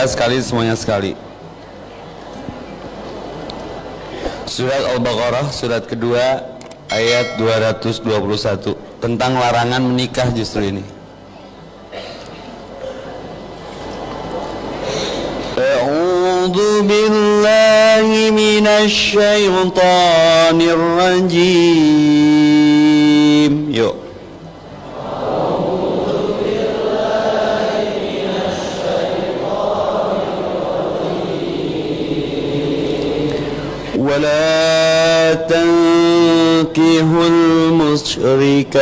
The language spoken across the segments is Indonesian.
sekali, semuanya sekali. Surat Al-Baqarah, surat kedua, ayat 221. Tentang larangan menikah justru ini. A'udzu billahi minasy syaithanir rajim. Yuk. ولا تنكحوا المشركات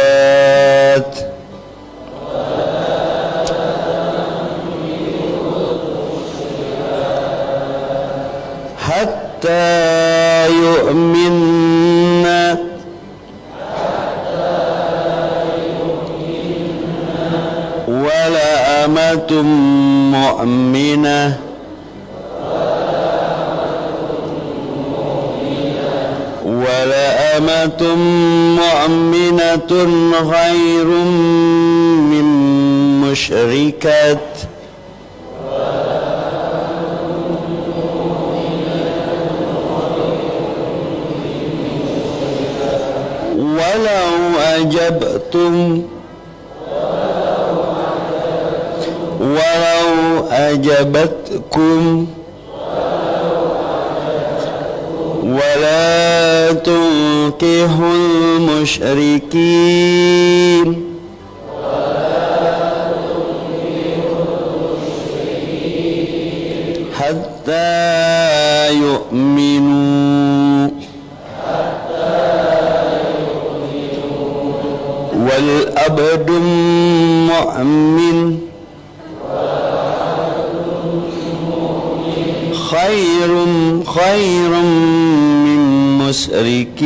حتى يؤمن ولا أمة مؤمنة أمة مؤمنة خير من مشركة ولو أعجبتكم ولا تنكحوا المشركين حتى يؤمنوا والعبد مؤمن خير من مشرك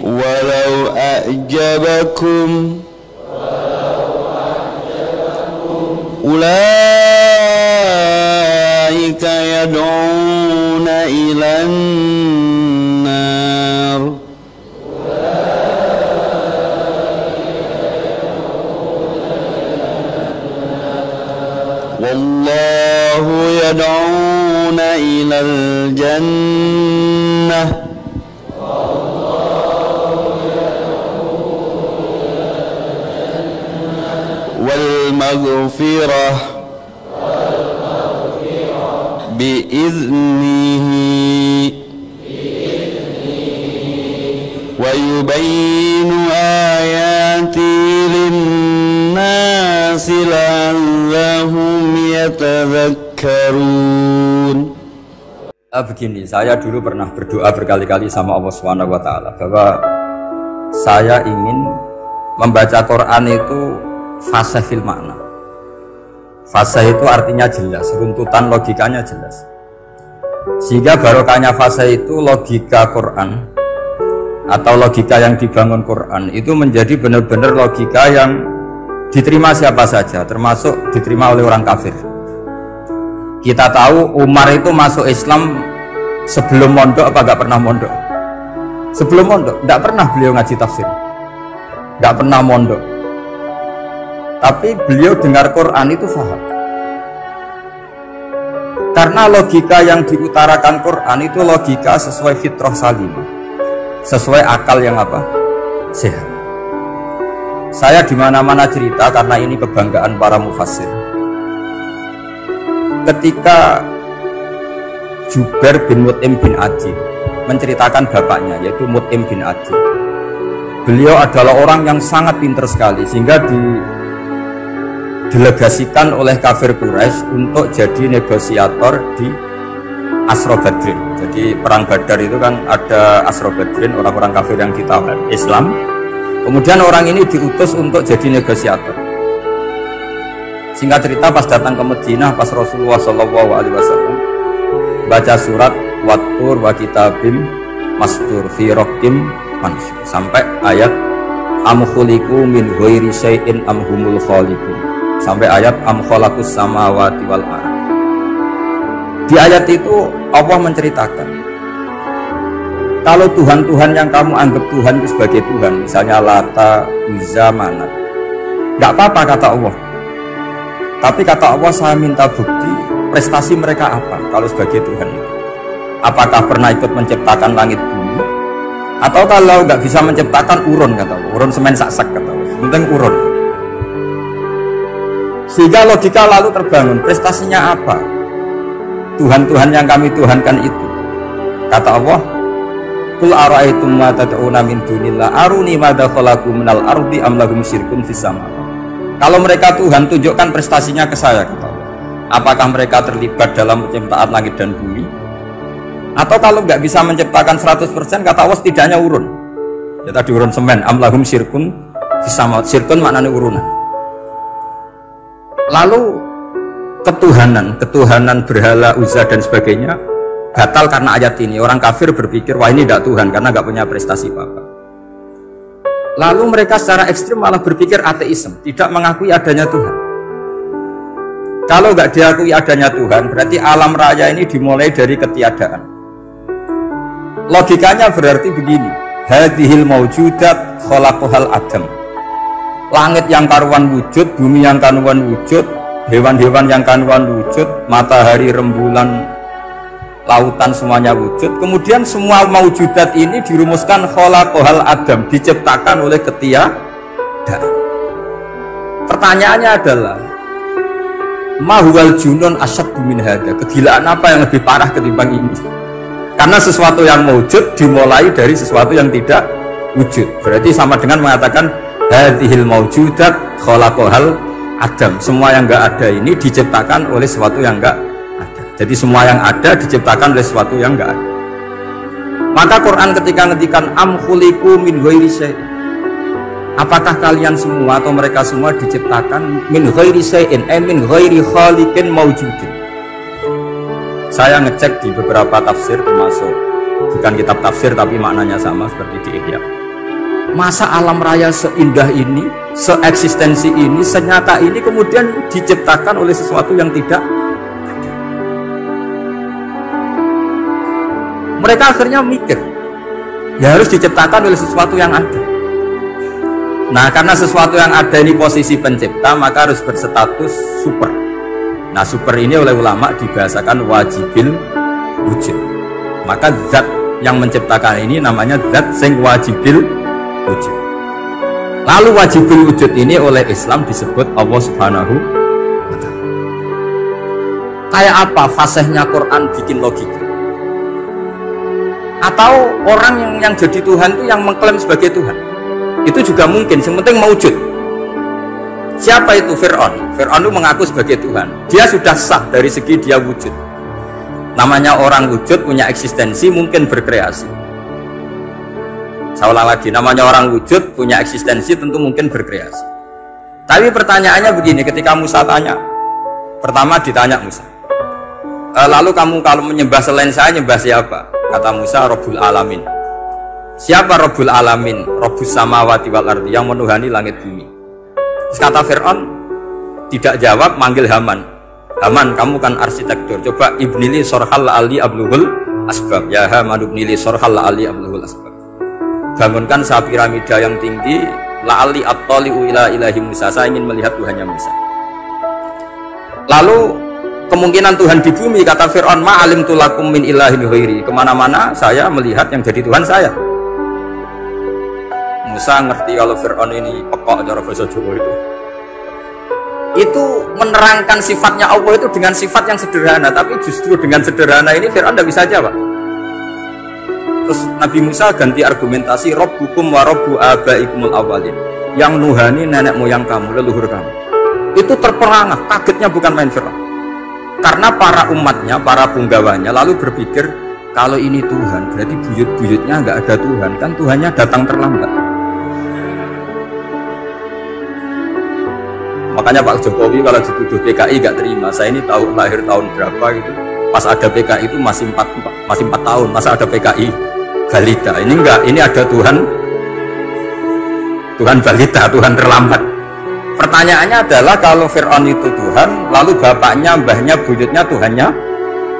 ولو أعجبكم أولئك يدعون إلى النار والله يدعون إلى الجنة والمغفرة بإذنه ويبين آياته للناس لعلهم يتذكرون. Begini, saya dulu pernah berdoa berkali-kali sama Allah Subhanahu wa taala bahwa saya ingin membaca Quran itu fasih fil makna. Fasih itu artinya jelas, runtutan logikanya jelas. Sehingga barokahnya fasih itu logika Quran atau logika yang dibangun Quran itu menjadi benar-benar logika yang diterima siapa saja, termasuk diterima oleh orang kafir. Kita tahu Umar itu masuk Islam sebelum mondok apa gak pernah mondok? Sebelum mondok, gak pernah beliau ngaji tafsir, gak pernah mondok. Tapi beliau dengar Quran itu faham. Karena logika yang diutarakan Quran itu logika sesuai fitrah salimah, sesuai akal yang apa? Sehat. Saya dimana-mana cerita karena ini kebanggaan para mufassir. Ketika Jubair bin Mut'im bin Adi menceritakan bapaknya, yaitu Mut'im bin Adi, beliau adalah orang yang sangat pintar sekali sehingga didelegasikan oleh kafir Quraisy untuk jadi negosiator di Asra Badrin. Jadi perang Badar itu kan ada Asra Badrin, orang-orang kafir yang ditawar Islam. Kemudian orang ini diutus untuk jadi negosiator. Singkat cerita, pas datang ke Madinah, pas Rasulullah SAW baca surat Wattur wa kitabim mastur fi raqim mansyur sampai ayat am khuliqu min ghairi syai'in am humul khaliqun sampai ayat am khalaqus samawati wal ardh. Di ayat itu Allah menceritakan kalau Tuhan-Tuhan yang kamu anggap Tuhan itu sebagai Tuhan, misalnya Lata, Uzza, Manat, Nggak apa-apa kata Allah. Tapi kata Allah, saya minta bukti prestasi mereka apa kalau sebagai Tuhan itu. Apakah pernah ikut menciptakan langit bumi? Atau kalau nggak bisa menciptakan urun kata Allah, urun semen sak-sak kata Allah, penting urun. Sehingga logika lalu terbangun, prestasinya apa? Tuhan-Tuhan yang kami tuhankan itu. Kata Allah, Qul ara'aytum ma tad'una min dunillah aruni madza khalaqu minal ardi am lahum syirkun fis sama. Kalau mereka Tuhan, tunjukkan prestasinya ke saya kata Allah. Apakah mereka terlibat dalam penciptaan langit dan bumi? Atau kalau nggak bisa menciptakan 100%, kata Allah setidaknya urun. Ya tadi urun semen, am lahum syirkun fis sama. Syirkun maknanya urunan. Lalu ketuhanan berhala, Uzza dan sebagainya batal karena ayat ini. Orang kafir berpikir, wah ini tidak Tuhan karena nggak punya prestasi apa-apa. Lalu mereka secara ekstrim malah berpikir ateisme, tidak mengakui adanya Tuhan. Kalau nggak diakui adanya Tuhan, berarti alam raya ini dimulai dari ketiadaan. Logikanya berarti begini, hadhil maujudat khalaqahal adam. Langit yang karuan wujud, bumi yang karuan wujud, hewan-hewan yang karuan wujud, matahari, rembulan, lautan semuanya wujud. Kemudian semua maujudat ini dirumuskan khalaqahal adam, diciptakan oleh ketiadaan. Pertanyaannya adalah mahuwal junun asyaddu min hadza, kegilaan apa yang lebih parah ketimbang ini? Karena sesuatu yang wujud dimulai dari sesuatu yang tidak wujud. Berarti sama dengan mengatakan hadhil maujudat khalaqahal adam. Semua yang enggak ada ini diciptakan oleh sesuatu yang enggak. Jadi semua yang ada diciptakan oleh sesuatu yang enggak ada. Maka Quran ketika ngendikan am khuliqu min ghairi syai'in, apakah kalian semua atau mereka semua diciptakan min ghairi syai'in, min ghairi khaliqin maujudin. Saya ngecek di beberapa tafsir, termasuk bukan kitab tafsir tapi maknanya sama seperti di Ihya. Masa alam raya seindah ini, seeksistensi ini, senyata ini kemudian diciptakan oleh sesuatu yang tidak. Mereka akhirnya mikir, ya harus diciptakan oleh sesuatu yang ada. Nah, karena sesuatu yang ada ini posisi pencipta, maka harus berstatus super. Nah, super ini oleh ulama dibahasakan wajibil wujud. Maka zat yang menciptakan ini namanya zat sing wajibil wujud. Lalu wajibil wujud ini oleh Islam disebut Allah Subhanahu wa ta'ala. Kayak apa fasihnya Quran bikin logika? Atau orang yang jadi Tuhan itu yang mengklaim sebagai Tuhan, itu juga mungkin, yang penting mewujud. Siapa itu? Fir'aun. Fir'aun itu mengaku sebagai Tuhan. Dia sudah sah dari segi dia wujud. Namanya orang wujud, punya eksistensi, mungkin berkreasi. Saya ulang lagi, namanya orang wujud, punya eksistensi, tentu mungkin berkreasi. Tapi pertanyaannya begini, ketika Musa tanya, pertama ditanya Musa, lalu kamu kalau menyembah selain saya, nyembah siapa? Kata Musa, Rabbul Alamin. Siapa Rabbul Alamin? Rabbus samawati wal ardi, yang menuhani langit bumi. Terus kata Fir'aun, tidak jawab, manggil Haman. Haman, kamu kan arsitektur, coba ibnili sorhal ali abluhul asbab. Ya Haman ibnili sorhal ali abluhul asbab. Bangunkan sebuah piramida yang tinggi, la'ali attali'u ila ilahi Musa, saya ingin melihat Tuhannya Musa. Lalu kemungkinan Tuhan di bumi, kata Fir'aun, ma'alim tulakum min ilahin ghairi, kemana-mana saya melihat yang jadi Tuhan saya. Musa ngerti kalau Fir'aun ini pokok cara bahasa Jawa itu menerangkan sifatnya Allah itu dengan sifat yang sederhana, tapi justru dengan sederhana ini Fir'aun tidak bisa jawab. Terus Nabi Musa ganti argumentasi, Rabbukum wa Rabbu abaikumul awalin, yang nuhani nenek moyang kamu, leluhur kamu. Itu terperangah, kagetnya bukan main Fir'aun. Karena para umatnya, para punggawanya lalu berpikir, kalau ini Tuhan, berarti buyut-buyutnya nggak ada Tuhan, kan Tuhannya datang terlambat. Makanya Pak Jokowi kalau dituduh PKI nggak terima. Saya ini tahu lahir tahun berapa gitu. Pas ada PKI itu masih 4 tahun, masa ada PKI balita. Ini enggak, ini ada Tuhan balita, Tuhan terlambat. Pertanyaannya adalah kalau Fir'aun itu Tuhan, lalu bapaknya, mbahnya, buyutnya Tuhannya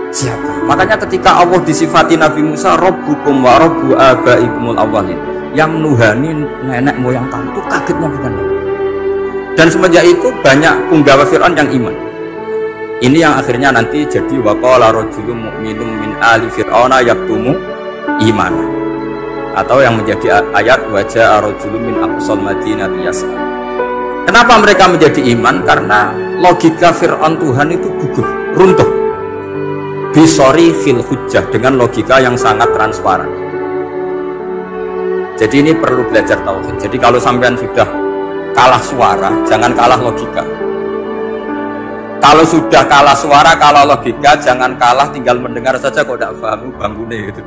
siapa? Makanya ketika Allah disifati Nabi Musa, Rabbukum wa Rabbu abaikumul awwalin, yang nuhani nenek moyang kamu, itu kagetnya bukan. Dan semenjak itu banyak punggawa Fir'aun yang iman. Ini yang akhirnya nanti jadi waqala rajulun mu'minun min ali fir'auna yaktumu iman. Atau yang menjadi ayat wajah rajulun min aqsal madinati yas'a. Kenapa mereka menjadi iman? Karena logika Fir'aun Tuhan itu gugur, runtuh. Bisori khil hujjah, dengan logika yang sangat transparan. Jadi ini perlu belajar tauhid. Jadi kalau sampean sudah kalah suara, jangan kalah logika. Kalau sudah kalah suara, kalah logika, jangan kalah tinggal mendengar saja kok tidak paham bangunnya gitu.